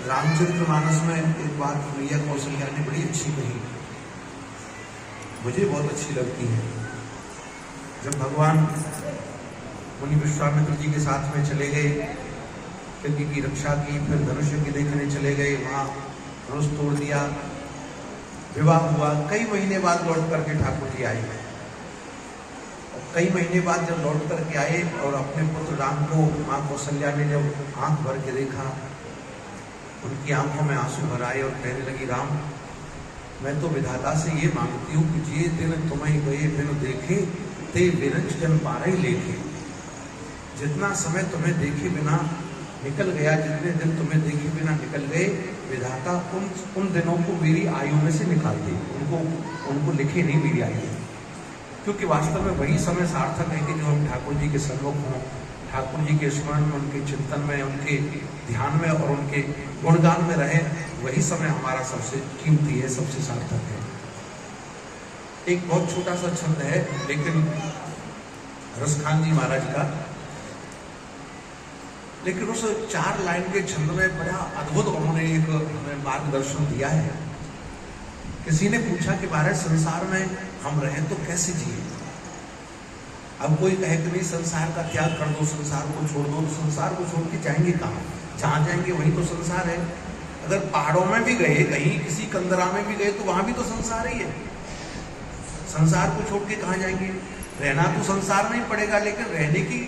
रामचरितमानस में एक बात मैया कौशल्या ने बड़ी अच्छी कही, मुझे बहुत अच्छी लगती है। जब भगवान मुनि विश्वामित्र जी के साथ में चले गए, यज्ञ की रक्षा की, फिर धनुष यज्ञ देखने चले गए, वहाँ धनुष तोड़ दिया, विवाह हुआ। कई महीने बाद लौट करके ठाकुर जी आए। कई महीने बाद जब लौट करके आए और अपने पुत्र राम को माँ कौशल्या ने जब आंख भर के देखा, उनकी आंखों में आंसू भर आए और कहने लगी, राम मैं तो विधाता से ये मांगती हूँ कि ये दिन तुम्हें गए बिन देखे ते विरज जन पारे लेखे। जितना समय तुम्हें देखे बिना निकल गया, जितने दिन तुम्हें देखे बिना निकल गए, विधाता उन दिनों को मेरी आयु में से निकाल दे, उनको लिखे नहीं मेरी आयु में। क्योंकि वास्तव में वही समय सार्थक है कि जो हम ठाकुर जी के सन्मुख हों, ठाकुर जी के स्मरण में, उनके चिंतन में, उनके ध्यान में और उनके गुणगान में रहें, वही समय हमारा सबसे कीमती है, सबसे सार्थक है। एक बहुत छोटा सा छंद है, लेकिन रसखान जी महाराज का, लेकिन उस 4 लाइन के छंद में बड़ा अद्भुत उन्होंने एक हमें मार्गदर्शन दिया है। किसी ने पूछा कि महाराज संसार में हम रहें तो कैसे जिए। अब कोई कहे कि नहीं संसार का त्याग कर दो, संसार को छोड़ दो, तो संसार को छोड़ के जाएंगे कहाँ? जहाँ जाएंगे वही तो संसार है। अगर पहाड़ों में भी गए, कहीं किसी कंदरा में भी गए, तो वहां भी तो संसार ही है। संसार को छोड़ के कहाँ जाएंगे? रहना तो संसार में ही पड़ेगा, लेकिन रहने की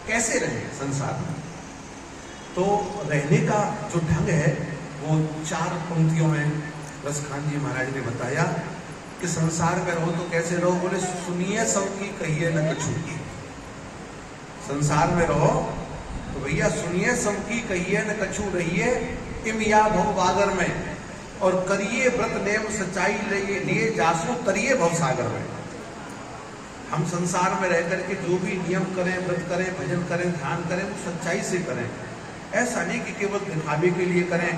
कैसे रहे संसार में? तो रहने का जो ढंग है वो 4 पंक्तियों में रसखान जी महाराज ने बताया कि संसार में रहो तो कैसे रहो। बोले, सुनिए सबकी कहिए न कछु। संसार में रहो तो भैया सुनिए सबकी कहिए न कछु, रहिए इम या भव बागर में, और करिए व्रत नेम सच्चाई लिए जासो तरिए भव सागर में। हम संसार में रह करके जो भी नियम करें, व्रत करें, भजन करें, ध्यान करें, वो सच्चाई से करें। ऐसा नहीं कि केवल दिखावे के लिए करें,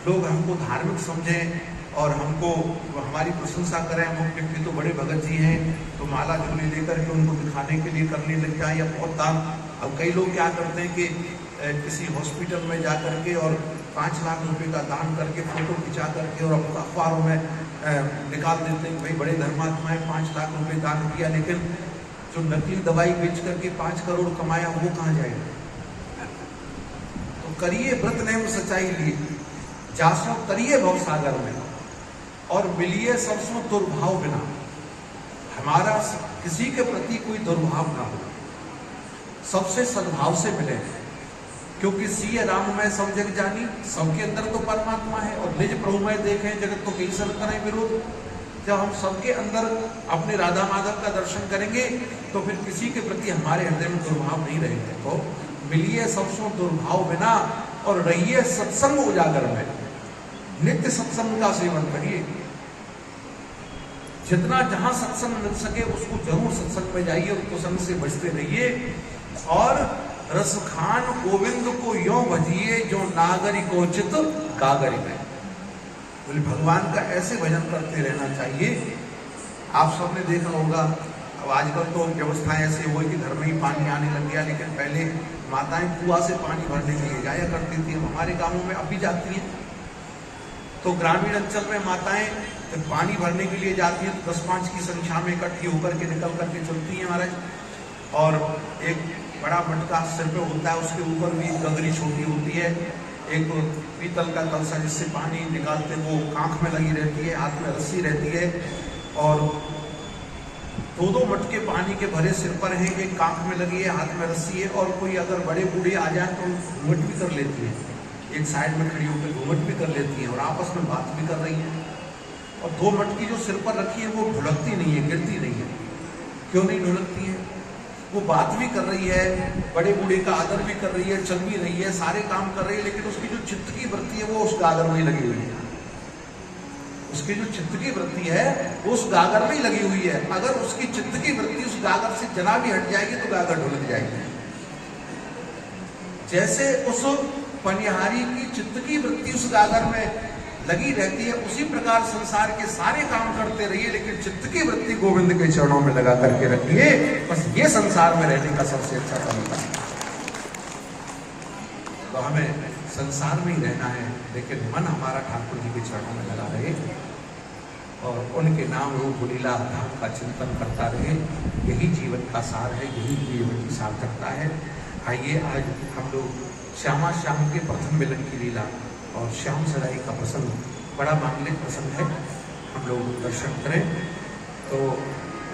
लोग हमको धार्मिक समझें और हमको हमारी प्रशंसा करें। मुख्य तो बड़े भगत जी हैं, तो माला झोली लेकर के उनको दिखाने के लिए करने लग जाए, या बहुत दान। अब कई लोग क्या करते हैं कि किसी हॉस्पिटल में जा करके और 5 लाख रुपए का दान करके फोटो खिंचा करके और अखबारों में निकाल देते हैं, भाई बड़े धर्मात्मा है, 5 लाख रुपए दान किया, लेकिन जो नकली दवाई बेच करके 5 करोड़ कमाया वो कहाँ जाएगा? तो करिए व्रत नेम सच्चाई लिए जासो तरिए भव सागर में, और मिलिए सबसो दुर्भाव बिना। हमारा किसी के प्रति कोई दुर्भाव ना हो, सबसे सद्भाव से मिले, क्योंकि सिय राम में सब जग जानी, सबके अंदर तो परमात्मा है। और निज प्रभु में देखें जगत तो कई सर करें विरोध। जब हम सबके अंदर अपने राधा माधव का दर्शन करेंगे तो फिर किसी के प्रति हमारे हृदय में दुर्भाव नहीं रहेंगे। तो मिलिए सबसो दुर्भाव बिना, और रहिए सत्संग उजागर में। नित्य सत्संग का सेवन करिए, जितना जहां सत्संग मिल सके उसको जरूर सत्संग में जाइए, और कुसंग से बचते रहिए। और रसखान गोविंद को यों भजिए जो नागरी को चित गागरी में। बोले भगवान का ऐसे भजन करते रहना चाहिए। आप सबने देखा होगा, अब आजकल तो व्यवस्थाएं ऐसे हुई कि घर में ही पानी आने लग गया, लेकिन पहले माताएं कुआं से पानी भरने के लिए जाया करती थी। हमारे गांवों में अब भी जाती हैं। तो ग्रामीण अंचल में माताएं पानी भरने के लिए जाती हैं तो 10-5 की संख्या में इकट्ठी होकर के निकल करके चलती हैं महाराज। और एक बड़ा मटका सिर पे होता है, उसके ऊपर भी एक गगरी छोटी होती है, एक पीतल का कलसा जिससे पानी निकालते, वो कांख में लगी रहती है, हाथ में रस्सी रहती है, और 2-2 मटके पानी के भरे सिर पर हैं, एक कांख में लगी है, हाथ में रस्सी है। और कोई अगर बड़े बूढ़े आ जाए तो घूमट भी कर लेती है, एक साइड में खड़ी होकर घूमट भी कर लेती है और आपस में बात भी कर रही है। और 2 मटकी जो सिर पर रखी है वो ढुलकती नहीं है, गिरती नहीं है। क्यों नहीं ढुलकती है? वो बात भी कर रही है, बड़े बूढ़े का आदर भी कर रही है, चल भी रही है, सारे काम कर रही है, लेकिन उसकी जो चित्त की वृत्ति है वो उस गागर में लगी हुई है। उसकी जो चित्त की वृत्ति है वो उस गागर में ही लगी हुई है। अगर उसकी चित्त की वृत्ति उस गागर से जरा भी हट जाएगी तो गागर ढुलक जाएगी। जैसे उस पनिहारी की चित्त की वृत्ति उस गागर में लगी रहती है, उसी प्रकार संसार के सारे काम करते रहिए, लेकिन चित्त की वृत्ति गोविंद के चरणों में लगा करके रखिए। बस ये संसार में रहने का सबसे अच्छा तरीका है। तो हमें संसार में ही रहना है, लेकिन मन हमारा ठाकुर जी के चरणों में लगा रहे और उनके नाम रूप लीला धाम का चिंतन करता रहे। यही जीवन का सार है, यही जीवन की सार्थकता है। आइए आज हम लोग श्यामा श्याम के प्रथम मिलन की लीला और श्याम सदाई का प्रसंग, बड़ा मांगलिक प्रसंग है, हम लोग दर्शन करें। तो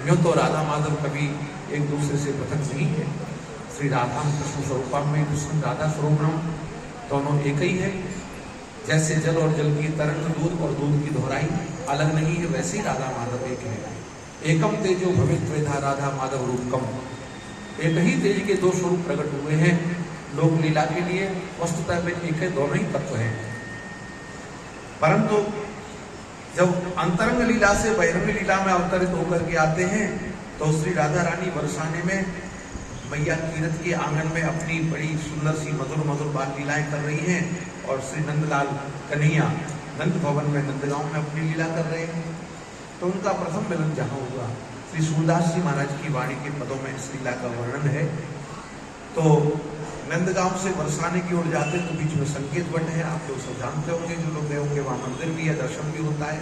यूँ तो राधा माधव कभी एक दूसरे से पृथक नहीं है। श्री राधा कृष्ण स्वरूपम में कृष्ण राधा स्वरूपम दोनों एक ही है। जैसे जल और जल की तरंग, दूध और दूध की दोहराई अलग नहीं है, वैसे ही राधा माधव एक है। एकम तेजो भवित द्विधा राधा माधव रूपकम, एक ही तेज के दो स्वरूप प्रकट हुए हैं लोक लीला के लिए। वस्तुतः में एक है, दोनों ही तत्व हैं। परंतु जब अंतरंग लीला से बहिरंग लीला में अवतरित होकर के आते हैं तो श्री राधा रानी बरसाने में मैया कीरत के आंगन में अपनी बड़ी सुंदर सी मधुर मधुर बाल लीलाएं कर रही हैं और श्री नंदलाल कन्हैया नंद भवन में नंदगांव में अपनी लीला कर रहे हैं। तो उनका प्रथम मिलन जहाँ हुआ, श्री सूरदास जी महाराज की वाणी के पदों में इस लीला का वर्णन है। तो नंदगांव से बरसाने की ओर जाते तो बीच में संकेत वट है, आप लोग सब जानते होंगे, जो लोग गए होंगे वहाँ मंदिर भी है, दर्शन भी होता है।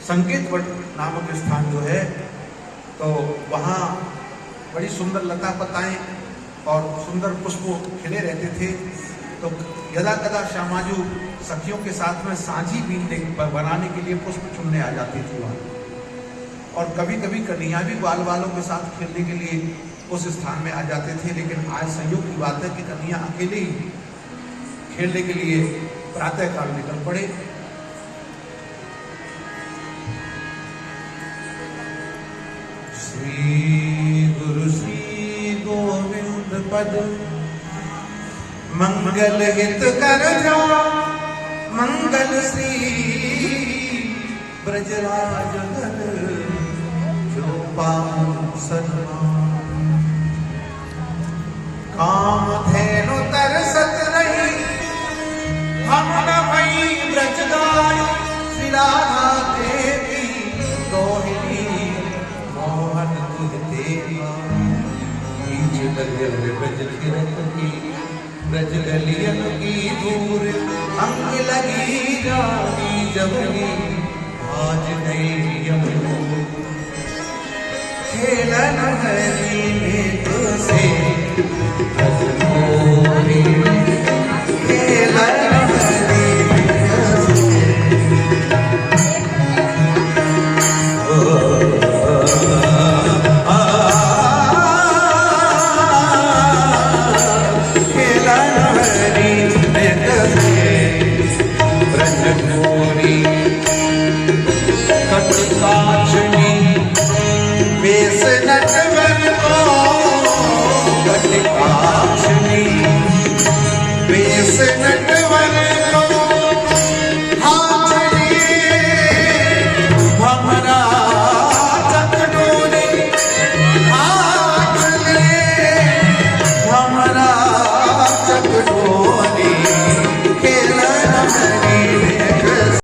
संकेत वट नामक स्थान जो है, तो वहाँ बड़ी सुंदर लता पताएं और सुंदर पुष्प खिले रहते थे। तो यदा कदा श्यामाजू सखियों के साथ में सांझी बीनने बनाने के लिए पुष्प चुनने आ जाती थी वहाँ, और कभी कभी कन्हैया भी बाल वालों के साथ खेलने के लिए उस स्थान में आ जाते थे। लेकिन आज संयोग की बात है कि कन्हैया अकेले ही खेलने के लिए प्रातः काल निकल पड़े। श्री गुरु श्री गोविंद पद मंगल हित कर जा, मंगल श्री ब्रजराज धर जो पाऊं सन्मान। काम धेनु तरसत रही हम न भई ब्रजगारी, श्री राधा देवी दोहिनी मोहन तुझ देवा। बीच गलियन ब्रज फिरत की, ब्रज गलियन की दूर अंग लगी जानी जबनी, आज नहीं यमुना खेलन हरी में तुझसे